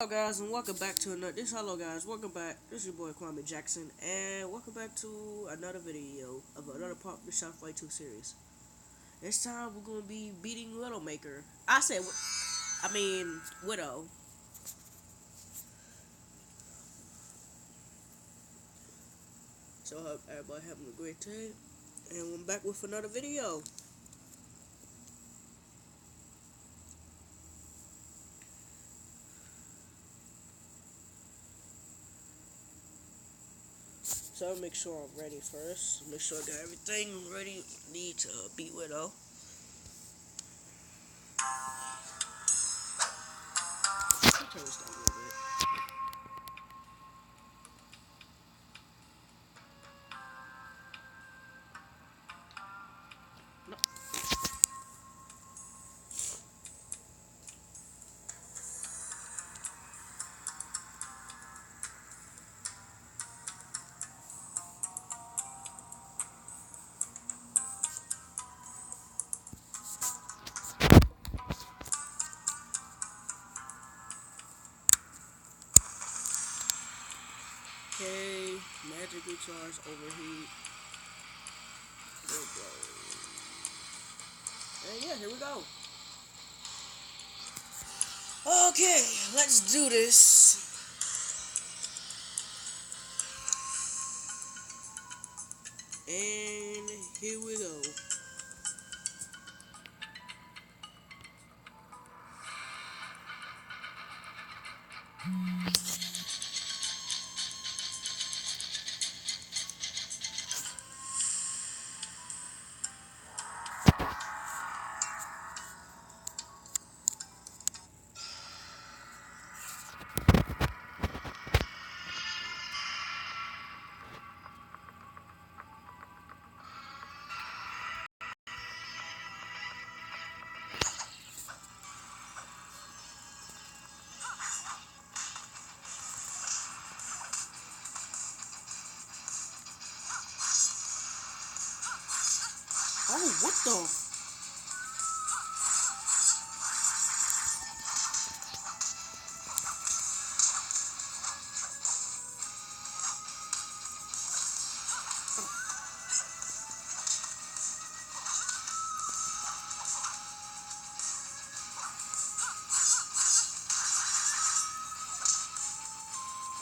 Hello guys and welcome back to another hello guys, welcome back. This is your boy Kwame Jackson and welcome back to another video of another part of the Shot Fight 2 series. This time we're gonna be beating Widowmaker. Widow. So I hope everybody having a great day. And we're back with another video. So make sure I'm ready first. Make sure I got everything ready need to beat Widow. Turn this down a little bit. No. Okay, magic recharge, overheat. There we go. And yeah, here we go. Okay, let's do this. And here we go. Oh, what the?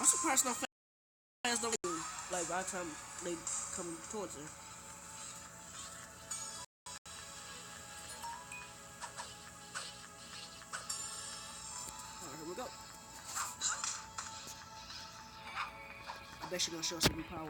I'm surprised no fans don't do like by the time they come towards her. Alright, here we go. I bet she's gonna show us some new power.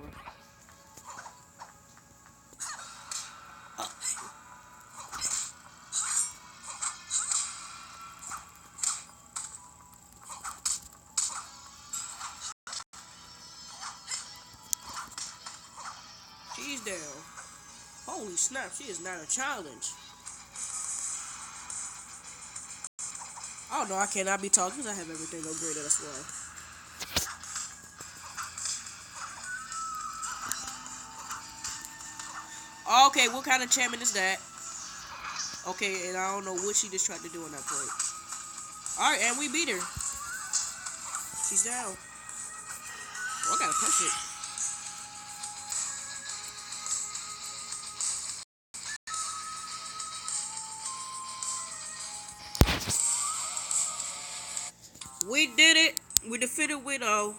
She's down. Holy snap, she is not a challenge. Oh no, I cannot be talking because I have everything upgraded, that's why. Okay, what kind of champion is that? Okay, and I don't know what she just tried to do on that point. Alright, and we beat her. She's down. Oh, I gotta push it. We did it. We defeated Widow.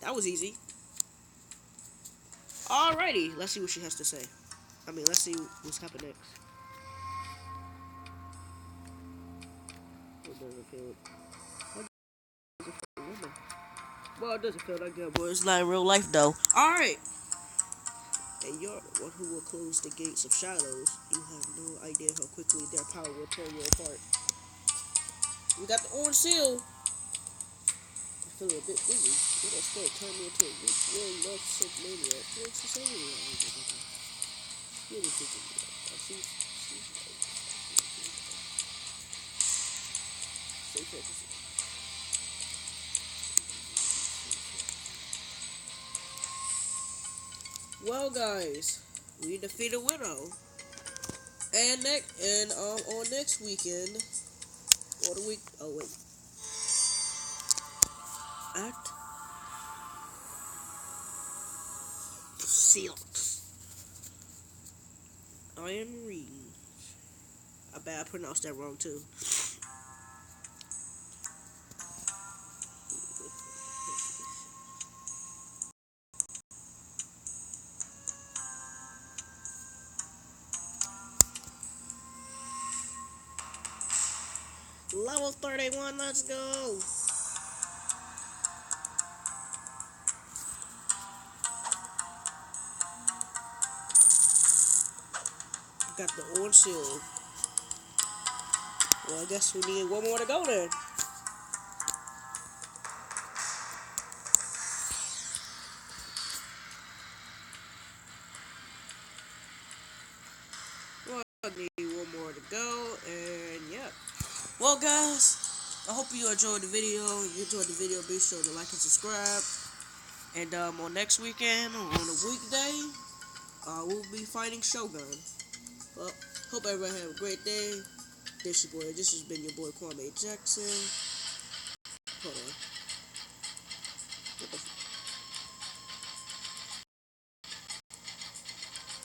That was easy. Alrighty, let's see what she has to say. Let's see what's happening next. It doesn't feel. Well, it doesn't feel that good, but it's not in real life though. Alright. And you're the one who will close the gates of shadows. You have no idea how quickly their power will tear you apart. We got the orange seal. I feel a bit dizzy. But that still turned me into a weak, really love sick maniac. What's the same maniac? Really thinking she's stay focused. Well, guys, we defeated Widow, and on next weekend for the week. Oh wait. Act 6. I am reading. I bet I pronounced that wrong too. Level 31, let's go. Got the orange seal. Well, I guess we need one more to go then. Well, I need one more to go, and yeah. Well, guys, I hope you enjoyed the video. If you enjoyed the video, be sure to like and subscribe. And on next weekend, on a weekday, we'll be fighting Shogun. Well, hope everybody have a great day. This has been your boy Kwame Jackson. Hold on.